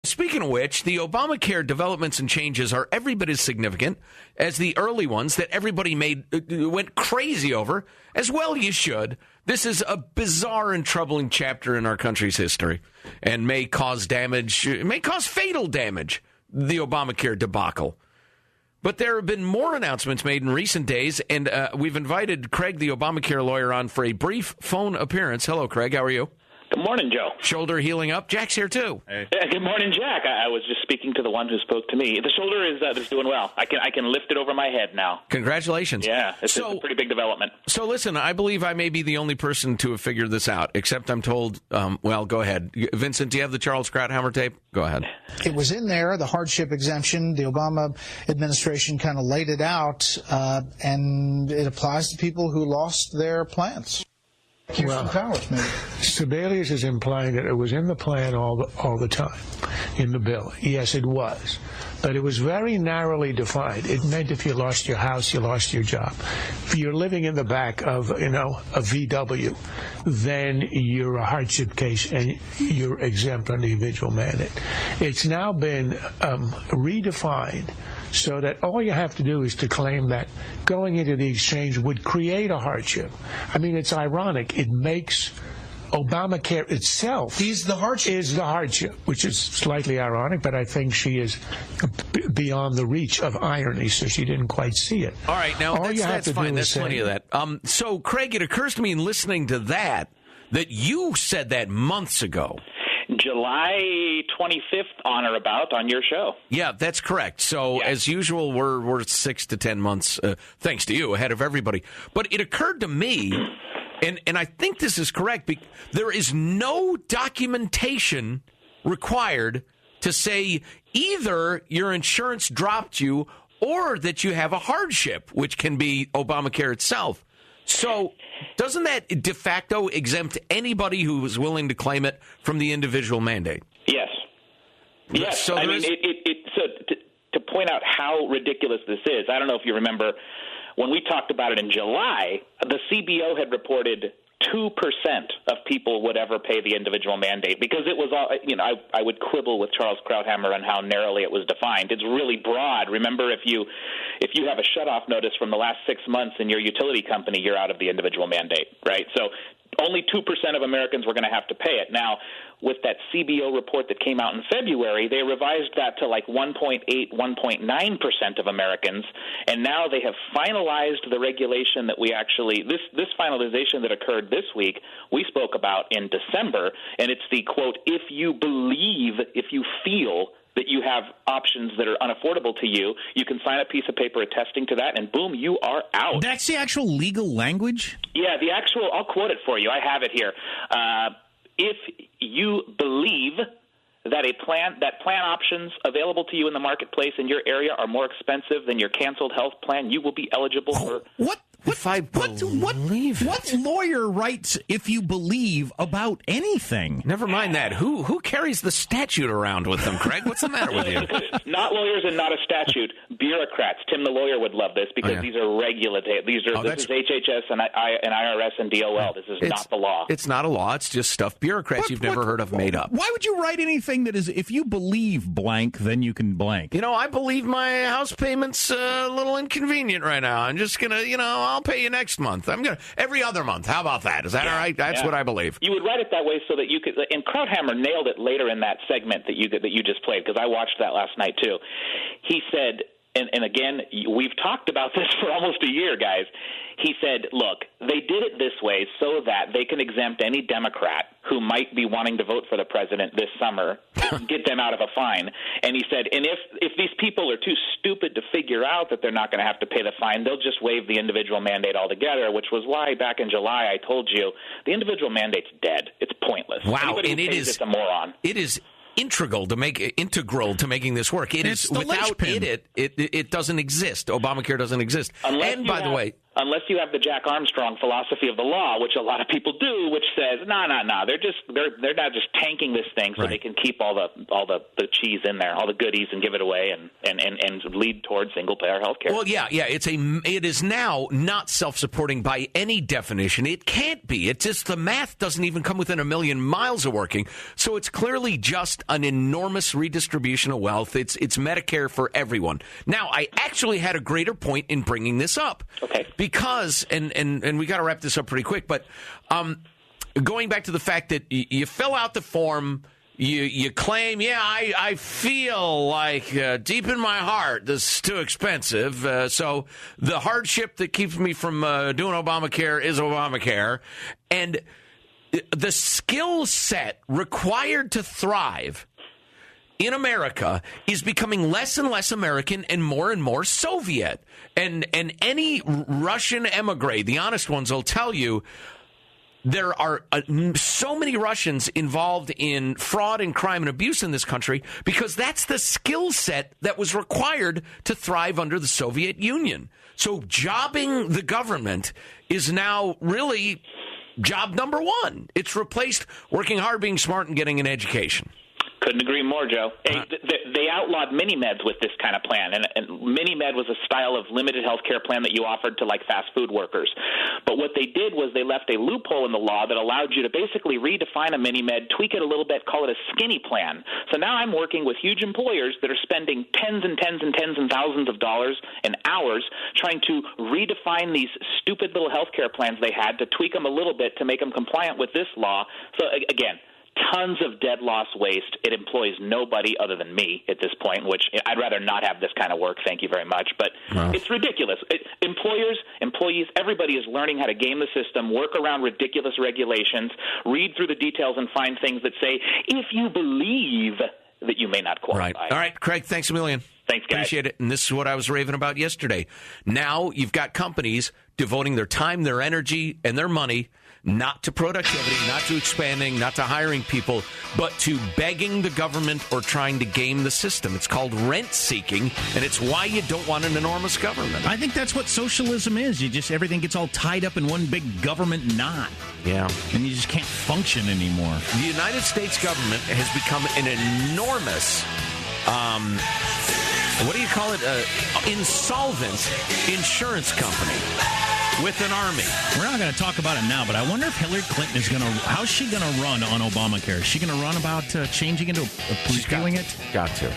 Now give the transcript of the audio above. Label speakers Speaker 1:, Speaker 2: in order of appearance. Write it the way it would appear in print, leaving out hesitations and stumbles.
Speaker 1: Speaking of which, the Obamacare developments and changes are every bit as significant as the early ones that everybody went crazy over, as well you should. This is a bizarre and troubling chapter in our country's history and may cause fatal damage, the Obamacare debacle. But there have been more announcements made in recent days, and we've invited Craig, the Obamacare lawyer, on for a brief phone appearance. Hello, Craig. How are you?
Speaker 2: Good morning, Joe.
Speaker 1: Shoulder healing up. Jack's here, too.
Speaker 2: Hey. Good morning, Jack. I was just speaking to the one who spoke to me. The shoulder is doing well. I can lift it over my head now.
Speaker 1: Congratulations.
Speaker 2: Yeah, it's a pretty big development.
Speaker 1: So listen, I believe I may be the only person to have figured this out, except I'm told, well, go ahead. Vincent, do you have the Charles Krauthammer tape? Go ahead.
Speaker 3: It was in there, the hardship exemption. The Obama administration kind of laid it out, and it applies to people who lost their plans.
Speaker 4: Well, Sebelius is implying that it was in the plan all the time, in the bill. Yes, it was. But it was very narrowly defined. It meant if you lost your house, you lost your job. If you're living in the back of, a VW, then you're a hardship case and you're exempt on the individual mandate. It's now been redefined so that all you have to do is to claim that going into the exchange would create a hardship. I mean, it's ironic. It makes Obamacare itself is the hardship, which is slightly ironic, but I think she is beyond the reach of irony, so she didn't quite see it.
Speaker 1: All right, now that's fine. That's plenty of that. So, Craig, it occurs to me in listening to that you said that months ago.
Speaker 2: July 25th, on or about, on your show.
Speaker 1: Yeah, that's correct. So, As usual, we're 6 to 10 months, thanks to you, ahead of everybody. But it occurred to me, and I think this is correct, there is no documentation required to say either your insurance dropped you or that you have a hardship, which can be Obamacare itself. So doesn't that de facto exempt anybody who is willing to claim it from the individual mandate?
Speaker 2: Yes. Yes.
Speaker 1: So
Speaker 2: to point out how ridiculous this is, I don't know if you remember when we talked about it in July, the CBO had reported 2% of people would ever pay the individual mandate because it was all, I would quibble with Charles Krauthammer on how narrowly it was defined. It's really broad. Remember, if you have a shutoff notice from the last 6 months in your utility company, you're out of the individual mandate, right? So only 2% of Americans were going to have to pay it. Now, with that CBO report that came out in February, they revised that to like 1.8, 1.9% of Americans, and now they have finalized the regulation that we actually – this finalization that occurred this week we spoke about in December, and it's the, quote, if you feel – that you have options that are unaffordable to you, you can sign a piece of paper attesting to that, and boom, you are out.
Speaker 5: That's the actual legal language?
Speaker 2: Yeah, I'll quote it for you. I have it here. If you believe that plan options available to you in the marketplace in your area are more expensive than your canceled health plan, you will be eligible for...
Speaker 5: What lawyer writes if you believe about anything?
Speaker 1: Never mind that. Who carries the statute around with them, Craig? What's the matter with you?
Speaker 2: Not lawyers and not a statute. Bureaucrats. Tim the lawyer would love this because these are regulated. This is HHS and IRS and DOL. This is not the law.
Speaker 1: It's not a law. It's just stuff bureaucrats you've never heard of made up.
Speaker 5: Why would you write anything that is, if you believe blank, then you can blank?
Speaker 1: I believe my house payment's a little inconvenient right now. I'm just going to, I'll pay you next month. I'm going to every other month. How about that? Is that all right? That's what I believe.
Speaker 2: You would write it that way so that you could. And Krauthammer nailed it later in that segment that you just played because I watched that last night too. He said, and again, we've talked about this for almost a year, guys. He said, look, they did it this way so that they can exempt any Democrat who might be wanting to vote for the president this summer, get them out of a fine. And he said, and if these people are too stupid to figure out that they're not going to have to pay the fine, they'll just waive the individual mandate altogether, which was why back in July I told you the individual mandate's dead. It's pointless.
Speaker 1: Wow,
Speaker 2: Anybody
Speaker 1: and
Speaker 2: who pays it's a moron.
Speaker 1: It is integral to making this work. It is without it doesn't exist. Obamacare doesn't exist.
Speaker 2: Unless unless you have the Jack Armstrong philosophy of the law, which a lot of people do, which says, no, they're not just tanking this thing so they can keep all the cheese in there, all the goodies, and give it away and lead towards single-payer health care.
Speaker 1: Well, yeah, it is now not self-supporting by any definition. It can't be. It's just the math doesn't even come within a million miles of working. So it's clearly just an enormous redistribution of wealth. It's Medicare for everyone. Now, I actually had a greater point in bringing this up.
Speaker 2: Okay.
Speaker 1: Because, and we got to wrap this up pretty quick, but going back to the fact that you fill out the form, you claim, I feel like deep in my heart this is too expensive. So the hardship that keeps me from doing Obamacare is Obamacare. And the skill set required to thrive in America is becoming less and less American and more Soviet. And any Russian emigre, the honest ones, will tell you there are so many Russians involved in fraud and crime and abuse in this country because that's the skill set that was required to thrive under the Soviet Union. So jobbing the government is now really job number one. It's replaced working hard, being smart, and getting an education.
Speaker 2: Couldn't agree more, Joe. They outlawed mini-meds with this kind of plan, and mini-med was a style of limited health care plan that you offered to, like, fast food workers. But what they did was they left a loophole in the law that allowed you to basically redefine a mini-med, tweak it a little bit, call it a skinny plan. So now I'm working with huge employers that are spending tens and thousands of dollars and hours trying to redefine these stupid little health care plans they had to tweak them a little bit to make them compliant with this law. So, again, tons of dead loss waste. It employs nobody other than me at this point, which I'd rather not have this kind of work. Thank you very much. But It's ridiculous. Employers, employees, everybody is learning how to game the system, work around ridiculous regulations, read through the details and find things that say, if you believe that you may not qualify.
Speaker 1: Right. All right, Craig, thanks a million.
Speaker 2: Thanks, guys.
Speaker 1: Appreciate it. And this is what I was raving about yesterday. Now you've got companies devoting their time, their energy, and their money not to productivity, not to expanding, not to hiring people, but to begging the government or trying to game the system. It's called rent-seeking, and it's why you don't want an enormous government.
Speaker 5: I think that's what socialism is. Everything gets all tied up in one big government knot.
Speaker 1: Yeah.
Speaker 5: And you just can't function anymore.
Speaker 1: The United States government has become an enormous, what do you call it? Insolvent insurance company with an army.
Speaker 5: We're not going to talk about it now, but I wonder if Hillary Clinton is going to, how's she going to run on Obamacare? Is she going to run about changing it or repealing it?
Speaker 1: Got to.